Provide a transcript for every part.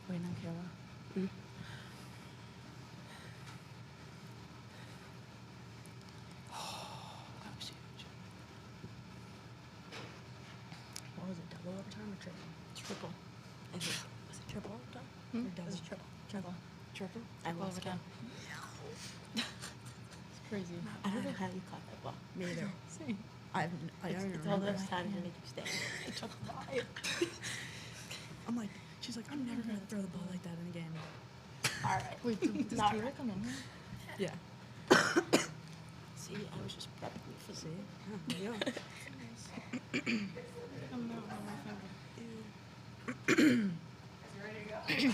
Waiting on Kayla. That was huge. What was it, double overtime or triple? Triple. I think. Was it triple overtime? Or It double? was triple. Triple. Triple? I lost Overtime. It's crazy. I don't know how you caught that ball. Me either. Same. I don't It's remember. all those times to make you stay. It took a while. I'm like, she's like, I'm never gonna throw the ball like that in a game. All right. Wait, does Not Kayla right. come in here? Yeah. See, I was just prepping you for see. There you go.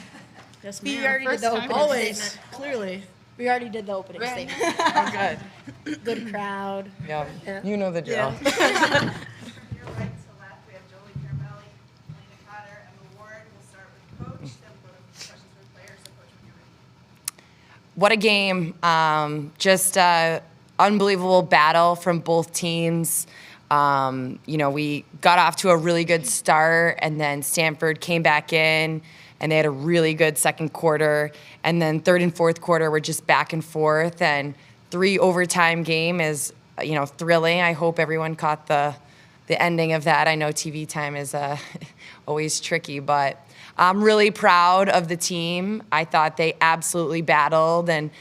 Yes, We ma'am. already did the opening Always, statement. clearly. We already did the opening statement. I'm good. Good crowd. Yeah, Yeah. you know the drill. From your right to left, we have Caramelli, Mileena, Cotter, and Ward. We'll start with the coach, then we'll go to questions for the players. So, coach, when you're ready. What a game. Just unbelievable battle from both teams. We got off to a really good start, and then Stanford came back in, and they had a really good second quarter. And then third and fourth quarter were just back and forth, and 3 overtime game is, thrilling. I hope everyone caught the ending of that. I know TV time is always tricky, but I'm really proud of the team. I thought they absolutely battled, and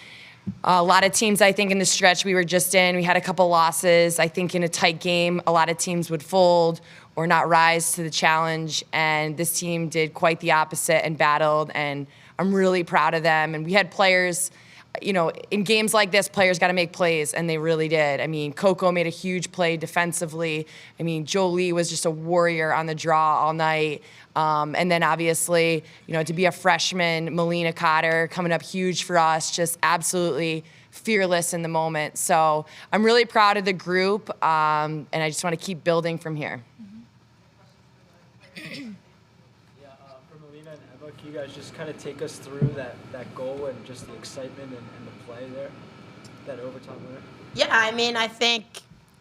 a lot of teams, I think, in the stretch we were just in, we had a couple losses. I think in a tight game, a lot of teams would fold or not rise to the challenge, and this team did quite the opposite and battled, and I'm really proud of them. And we had players, in games like this, players got to make plays, and they really did. I mean, Coco made a huge play defensively. I mean, Jolie was just a warrior on the draw all night. And then obviously, to be a freshman, Mileena, Cotter coming up huge for us, just absolutely fearless in the moment. So I'm really proud of the group, and I just want to keep building from here. Yeah, for Mileena and Emma, can you guys just kind of take us through that goal and just the excitement and the play there, that overtime winner? Yeah, I mean, I think,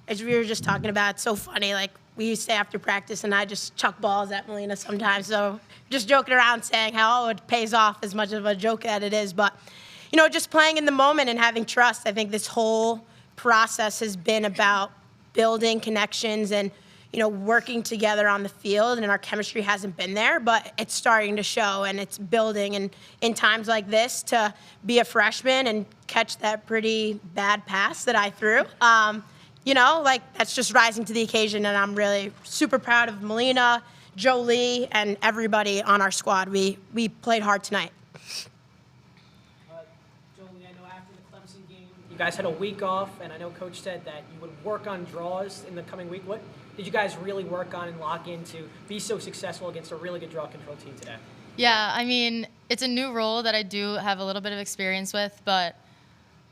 as we were just talking about, it's so funny. Like, we used to say after practice, and I just chuck balls at Mileena sometimes. So just joking around saying how it pays off as much of a joke that it is. But, just playing in the moment and having trust. I think this whole process has been about building connections and, working together on the field. And our chemistry hasn't been there, but it's starting to show, and it's building. And in times like this, to be a freshman and catch that pretty bad pass that I threw, that's just rising to the occasion, and I'm really super proud of Mileena, Jolie, and everybody on our squad. We played hard tonight. Jolie, I know after the Clemson game, you guys had a week off, and I know Coach said that you would work on draws in the coming week. What did you guys really work on and lock in to be so successful against a really good draw control team today? Yeah, I mean, it's a new role that I do have a little bit of experience with, but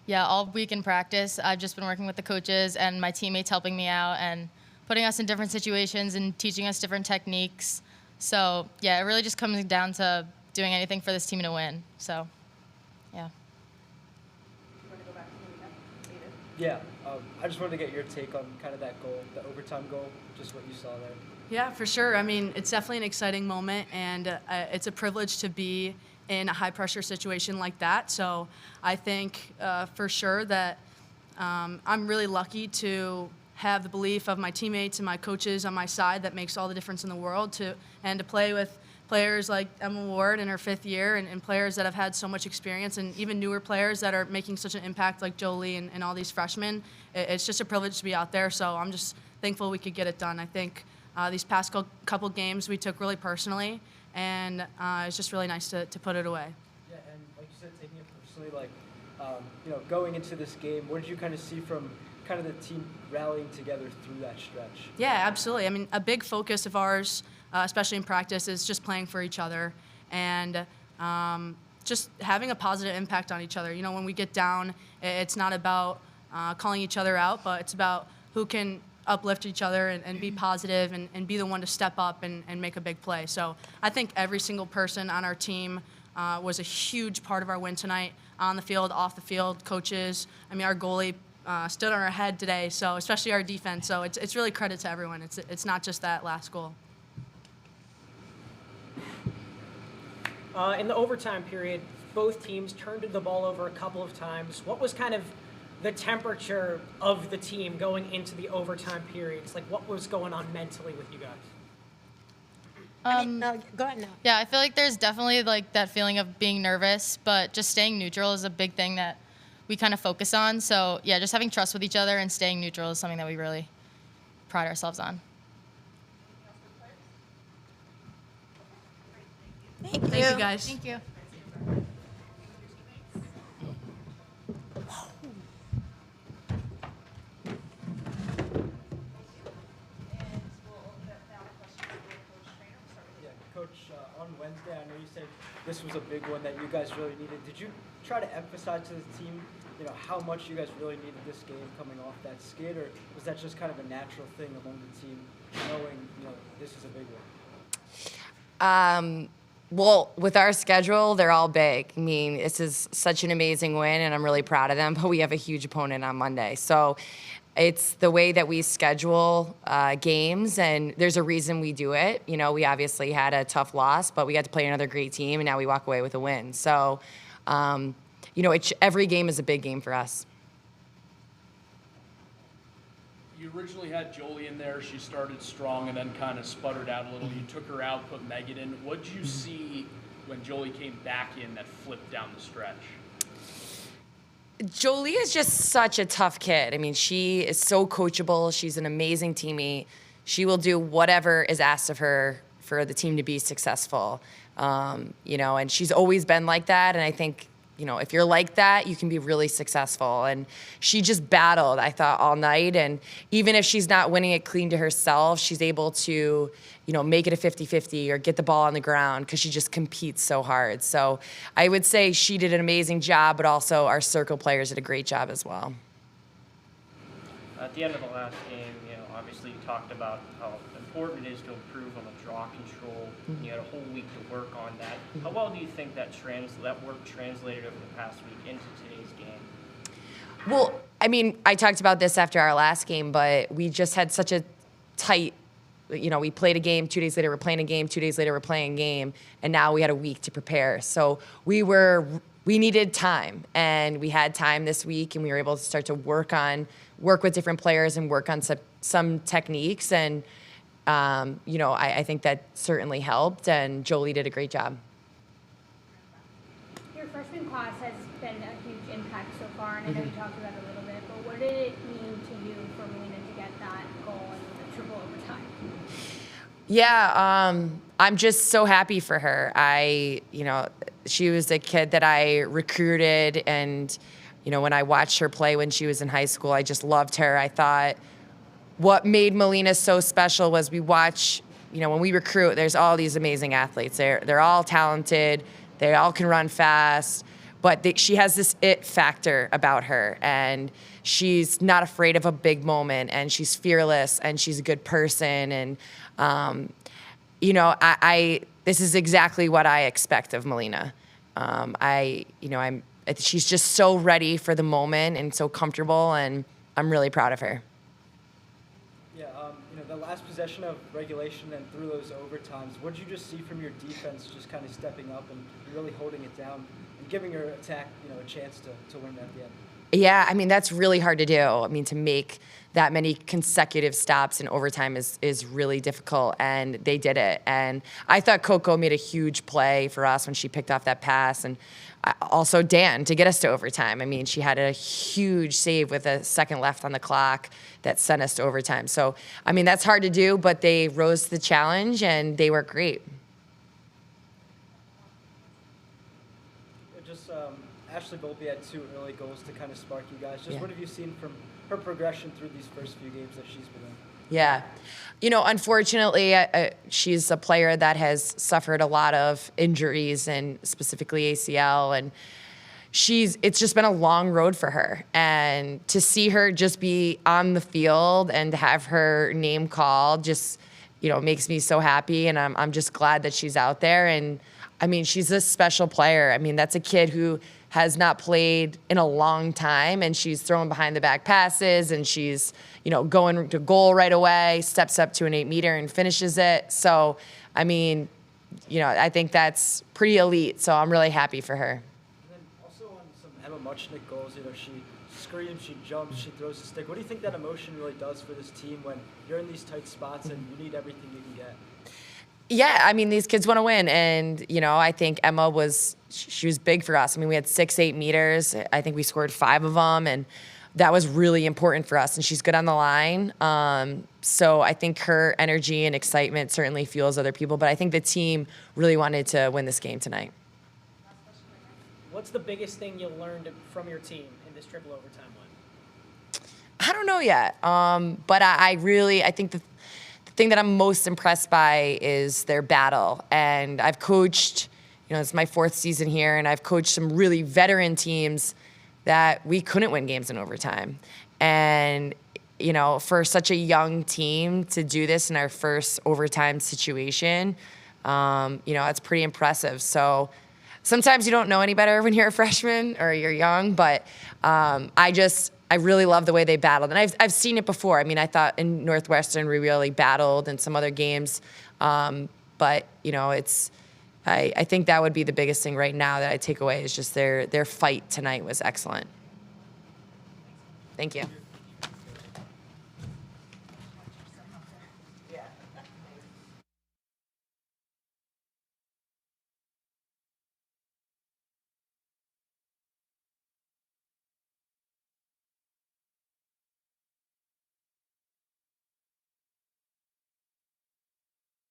yeah, all week in practice, I've just been working with the coaches and my teammates helping me out and putting us in different situations and teaching us different techniques. So, yeah, it really just comes down to doing anything for this team to win. So, yeah. Yeah, I just wanted to get your take on kind of that goal, the overtime goal, just what you saw there. Yeah, for sure. I mean, it's definitely an exciting moment, and it's a privilege to be in a high-pressure situation like that. So I think for sure that I'm really lucky to have the belief of my teammates and my coaches on my side. That makes all the difference in the world, to play with players like Emma Ward in her 5th year and players that have had so much experience, and even newer players that are making such an impact like Jolie and all these freshmen. It's just a privilege to be out there, so I'm just thankful we could get it done. I think these past couple games we took really personally, and it's just really nice to put it away. Yeah, and like you said, taking it personally, going into this game, what did you kind of see from kind of the team rallying together through that stretch? Yeah, absolutely. I mean, a big focus of ours, especially in practice, is just playing for each other and just having a positive impact on each other. When we get down, it's not about calling each other out, but it's about who can uplift each other and be positive and be the one to step up and make a big play. So I think every single person on our team was a huge part of our win tonight, on the field, off the field, coaches. I mean, our goalie stood on our head today, so especially our defense. So it's really credit to everyone. It's not just that last goal. In the overtime period, both teams turned the ball over a couple of times. What was kind of the temperature of the team going into the overtime periods? Like, what was going on mentally with you guys? No, go ahead now. Yeah, I feel like there's definitely like that feeling of being nervous, but just staying neutral is a big thing that we kind of focus on. So yeah, just having trust with each other and staying neutral is something that we really pride ourselves on. Thank you. Thank you, guys. Thank you. And we'll open up now to questions for Coach Treanor. We'll start with you. Yeah, Coach, on Wednesday, I know you said this was a big one that you guys really needed. Did you try to emphasize to the team, how much you guys really needed this game coming off that skid, or was that just kind of a natural thing among the team, knowing, this is a big one? Well, with our schedule, they're all big. I mean, this is such an amazing win, and I'm really proud of them, but we have a huge opponent on Monday. So it's the way that we schedule games, and there's a reason we do it. We obviously had a tough loss, but we got to play another great team, and now we walk away with a win. So, every game is a big game for us. You originally had Jolie in there. She started strong and then kind of sputtered out a little. You took her out, put Megan in. What did you see when Jolie came back in that flipped down the stretch? Jolie is just such a tough kid. I mean, she is so coachable. She's an amazing teammate. She will do whatever is asked of her for the team to be successful. And she's always been like that. And I think, if you're like that, you can be really successful. And she just battled, I thought, all night. And even if she's not winning it clean to herself, she's able to, make it a 50-50 or get the ball on the ground because she just competes so hard. So I would say she did an amazing job, but also our circle players did a great job as well. At the end of the last game, obviously you talked about how important it is to improve on the draw control. Mm-hmm. You had a whole week to work on that. How well do you think that work translated over the past week into today's game? Well, I mean, I talked about this after our last game, but we just had such a tight, we played a game, 2 days later we're playing a game, 2 days later we're playing a game, and now we had a week to prepare. So we needed time, and we had time this week, and we were able to start to work with different players and work on some techniques, and I think that certainly helped, and Jolie did a great job. Your freshman class has been a huge impact so far, and I know you talked about it a little bit, but what did it mean to you for Mileena to get that goal in the triple overtime? Yeah, I'm just so happy for her. She was a kid that I recruited, and, when I watched her play when she was in high school, I just loved her. I thought what made Mileena so special was we watch, when we recruit, there's all these amazing athletes. They're all talented. They all can run fast, but she has this it factor about her, and she's not afraid of a big moment, and she's fearless, and she's a good person, and this is exactly what I expect of Mileena. She's just so ready for the moment and so comfortable, and I'm really proud of her. Yeah, the last possession of regulation and through those overtimes, what did you just see from your defense just kind of stepping up and really holding it down and giving your attack, a chance to win at the end? Yeah, I mean, that's really hard to do. I mean, to make that many consecutive stops in overtime is really difficult, and they did it. And I thought Coco made a huge play for us when she picked off that pass, and also Dan to get us to overtime. I mean, she had a huge save with a second left on the clock that sent us to overtime. So, I mean, that's hard to do, but they rose to the challenge, and they were great. Ashley Volpe had 2 early goals to kind of spark you guys. What have you seen from her progression through these first few games that she's been in? Yeah. Unfortunately, she's a player that has suffered a lot of injuries, and specifically ACL, and it's just been a long road for her. And to see her just be on the field and to have her name called just, makes me so happy, and I'm just glad that she's out there. And I mean, she's a special player. I mean, that's a kid who has not played in a long time, and she's throwing behind the back passes, and she's, going to goal right away, steps up to an 8-meter and finishes it. So, I mean, I think that's pretty elite. So I'm really happy for her. And then also on some Emma Muchnick goals, she screams, she jumps, she throws the stick. What do you think that emotion really does for this team when you're in these tight spots and you need everything you can get? Yeah, I mean, these kids want to win. And, I think Emma she was big for us. I mean, we had 6-8 meters. I think we scored 5 of them. And that was really important for us. And she's good on the line. So I think her energy and excitement certainly fuels other people. But I think the team really wanted to win this game tonight. What's the biggest thing you learned from your team in this triple overtime win? I don't know yet. But I think the thing that I'm most impressed by is their battle. And I've coached, it's my 4th season here, and I've coached some really veteran teams that we couldn't win games in overtime. And, for such a young team to do this in our first overtime situation, it's pretty impressive. So sometimes you don't know any better when you're a freshman or you're young, but I really love the way they battled. And I've seen it before. I mean, I thought in Northwestern we really battled in some other games. But, I think that would be the biggest thing right now that I take away is just their fight tonight was excellent. Thank you.